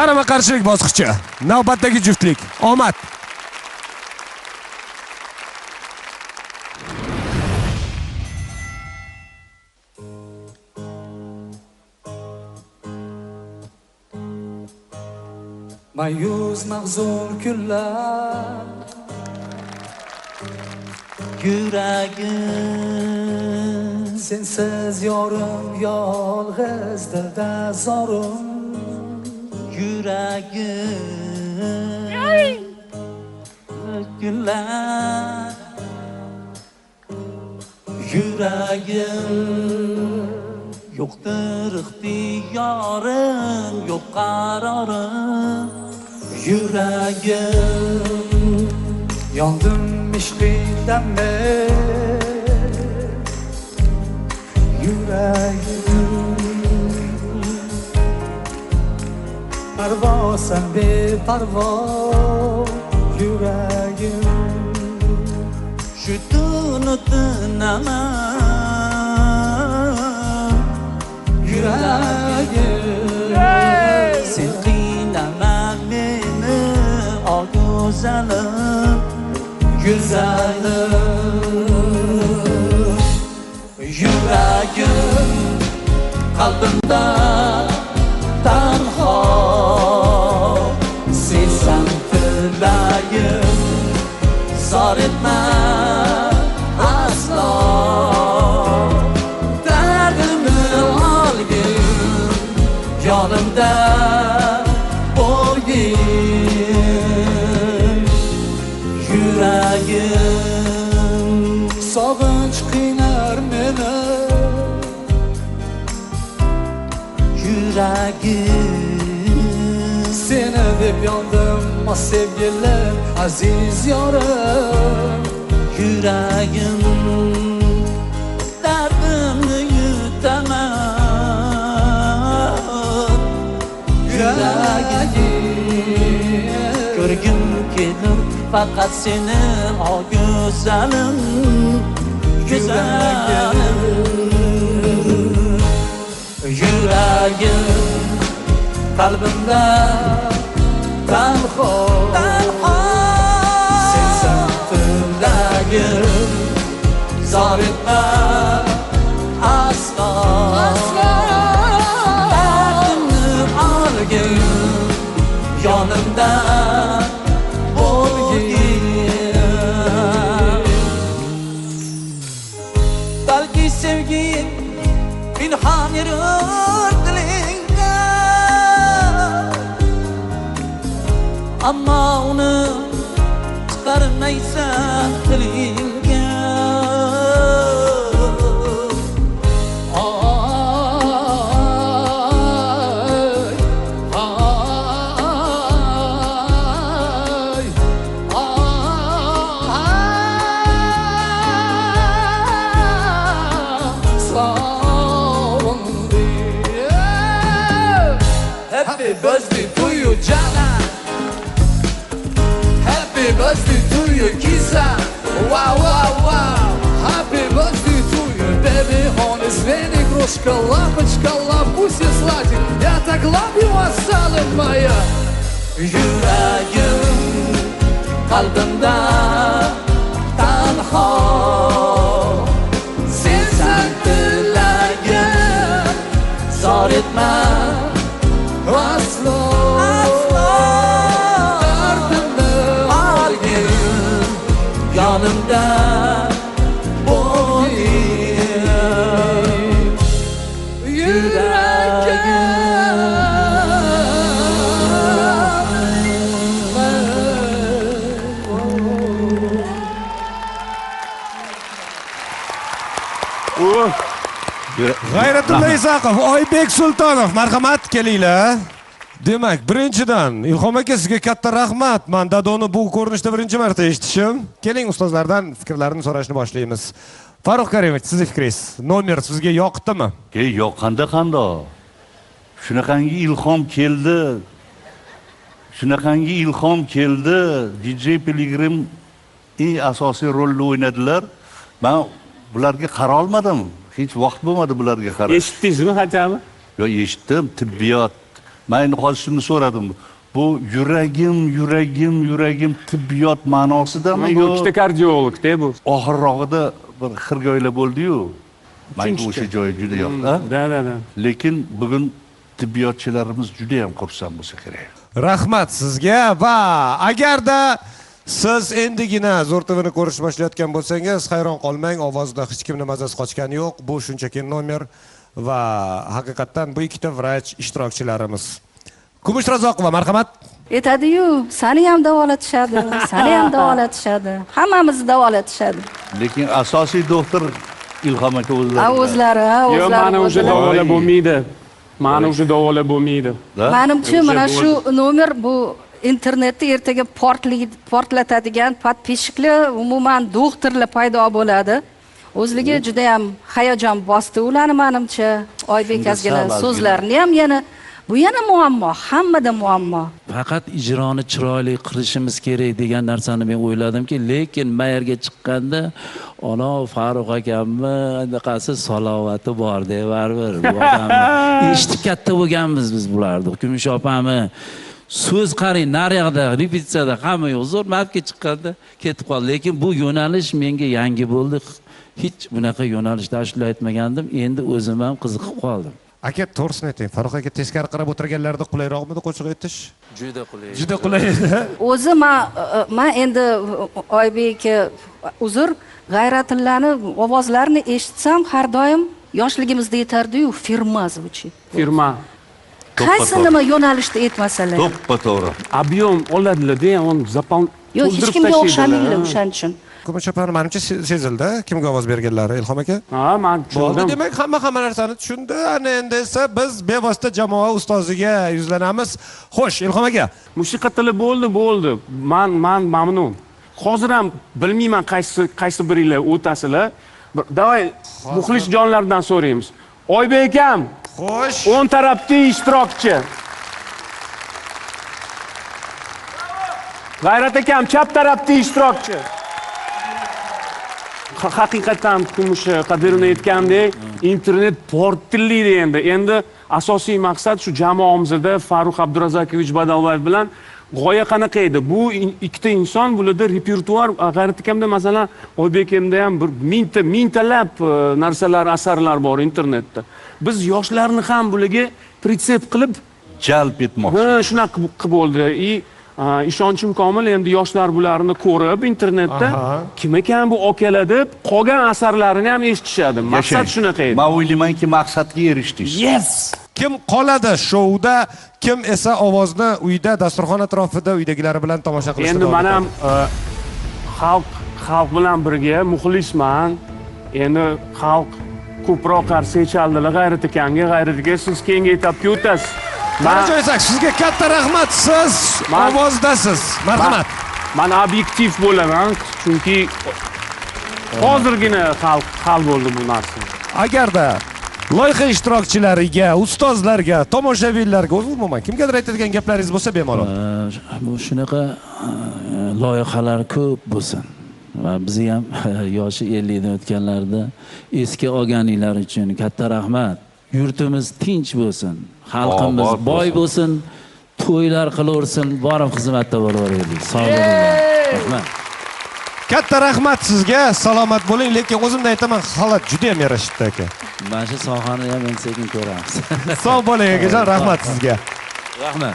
Qarama-qarshilik bosqichi. Navbatdagi juftlik. Omad. Mayus mahzun kunlar yuragim sensiz yorim yolg'iz dilda zorim yuragim kunlar yuragim yo'qdir ixtiyorim yo'q qarorim yuragim yondim ishqingdan men yuragim parvosan beparvo yuragim shu tuni tinaman yuragim sen qiynama meni o go'zalim güzelim yuragim qalbimda tanho sensan tilagim zor etma aslo dardimni olgin yonimda bo'lgin yuragim sog'inch qiynar meni yuragim seni deb yondim o sevgilim aziz yorim yuragim dardimni yutaman yuragim ko'rgim kelur faqat seni o güzelim güzelim yuragim qalbimda tanho sensan tilagim zor etma aslo dardimni olgin yonimda balki sevgi pinhon yurur dilingda ammo uni chiqarmaysan tilingga Happy birthday to you, Jana. Happy birthday to you, Kisa. Wow, wow, wow. Happy birthday to you, baby. Он из вены игрушка, лапочка, лапусь и сладик. Я так люблю вас, салым моя. Yuragim qalbimda tanho sensan tilagim zor etma aslo dardimni olgin yonimda bo'lgin yuragim G'ayratilla Isaqov, Oybek Sultonov, marhamat kelinglar. Demak, birinchidan Ilhom aka sizga katta rahmat. Men Dadoni bu ko'rinishda birinchi marta eshitishim. Keling ustozlardan fikrlarini so'rashni boshlaymiz. Farruh Karimov, sizning fikringiz, nomer sizga yoqdimi? Yoqqanda qandoq? Shunaqangi ilhom keldi. Shunaqangi ilhom keldi. DJ Pilgrim eng asosiy rolni o'ynadilar. Men bularga qara olmadim. Hech vaqt bo'lmadi bularga qarab. Eshitdingizmi hajami? Yo, eshitdim. Tibbiyot, Men endi hozir shuni so'radim. Bu yuragim tibbiyot ma'nosidami Bu yo ikkita kardiologda bu. oxirrog'ida bir xirgoylar bo'ldi-yu. Menga o'sha joyi juda yoqdi. Da. Lekin bugun tibbiyotchilarimiz juda ham xursand bo'lsa kerak. Rahmat sizga va agarda siz endigina Zo'r TVni ko'rish boshlayotgan bo'lsangiz, hayron qolmang, ovozda hech kimning mazasi qochgani yo'q. Bu shunchaki nomer va haqiqatdan bu ikkita vrach ishtirokchilarimiz. Kumush Razzoqova, marhamat. Aytadi-yu, seni ham davolatishadi, seni ham davolatishadi, hammamizni davolatishadi. Lekin asosiy doktor Ilhom aka O'zlari. Yo, mana o'sha davolab bo'lmaydi. Mana o'sha davolab bo'lmaydi. Menimcha mana shu nomer bu internetda ertaga portlatadigan podpishchiklar, umuman doktorlar paydo bo'ladi. O'zligi juda ham hayajon bosdi ularni menimcha. Oybek azgina so'zlarini ham bu yana muammo, hammada muammo. Faqat ijroni chiroyli qilishimiz kerak degan narsani men o'yladimki, lekin mayerga chiqqanda ona Farruh akamni anaqasi salovati bor-da, baribir bu odamni eshitib katta bo'lganmiz biz bularni. Kumush opami so'z qarang, naryoqda repetitsiyada hamma yo'q, zo'r mavqega chiqqanda ketib qoldi. Lekin bu yo'nalish menga yangi bo'ldi. Hech bunaqa yo'nalishda ashula aytmagandim. Endi o'zim ham qiziqib qoldim. Aka, to'g'risini ayting, Farruh aka teskari qarab o'tirganlarda qulayroqmidi qo'shiq aytish? Juda qulay. Juda qulay edi. O'zi men endi Oybek uzr, G'ayratillani ovozlarini eshitsam har doim yoshligimizda yetardi-yu, firma звучит. Firma. Qaysi nima yo'nalishda aytmasalar. To'ppa-to'g'ri. Ob'yom oladilar-da, uni zapal. Yo'q, hech kimga o'xshamaydi o'shaning uchun. Kumush opani menimcha sezildi, kimga ovoz berganlari, Ilhom aka? Ha, men Bo'ldi, tushundim. demak hamma narsani tushundi. Ana endi esa biz bevosita jamoa ustoziga yuzlanamiz. Xo'sh, Ilhom aka. Musiqa tili bo'ldi. Men mamnun. Hozir ham bilmayman qaysi biringlar o'tasizlar. Davay muxlis jonlardan so'raymiz. Oybek akam, Xo'sh. 10 tarafli ishtirokchi. G'ayrat akam, chap tarafli ishtirokchi. Haqiqatan Kumush Qadirovni aytgandek, internet portillaydi endi asosiy maqsad shu jamoamizda Farruh Abdurazzakovich Badalbayev bilan g'oya qanaqa edi? Bu ikkita inson bularda repertuar, G'ayrat akamda masalan, Oybek akamda ham bir mintalab narsalar, asarlar bor internetda. Biz yoshlarni ham bularga pritsep qilib Jalb etmoqchi. shunaqa qilib bo'ldi. Ishonchim komil, endi yoshlar bularni ko'rib internetda kim ekan bu okalar deb qolgan asarlarini ham eshitishadi. Maqsad shunaqa edi. Men o'ylaymanki, maqsadga erishdingiz. Yes! Kim qoladi shouda, kim esa ovozni uyda, dasturxon atrofida uydagilari bilan tomosha qilishni Endi men ham xalq bilan birga muxlisman. Endi xalq ko'proq qarshi chaldilar G'ayrat akamga. G'ayrat aka, siz keyingi etapga o'tasiz. Qanaqa aytsak, sizga katta rahmat, siz ovozdasiz. Marhamat. Men obyektiv bo'laman, chunki hozirgina hal bo'ldi bu narsa. Agarda loyiha ishtirokchilariga, ustozlarga, tomoshabinlarga, umuman kimgadir aytadigan gaplaringiz bo'lsa bemalol. Bu shunaqa loyihalar ko'p bo'lsin. Va bizni ham yoshi 50 dan o'tganlarda eski olganinglar uchun katta rahmat. Yurtimiz tinch bo'lsin, xalqimiz boy bo'lsin, to'ylar qilaversin, borib xizmatda bo'laveraylik. Sog' bo'linglar. Rahmat. Katta rahmat sizga, salomat bo'ling, lekin o'zimda aytaman, holat juda ham yarashibdi aka. Mana shu sohani ham endi sekin ko'ramiz. Sog' bo'ling akajon, rahmat sizga. Rahmat.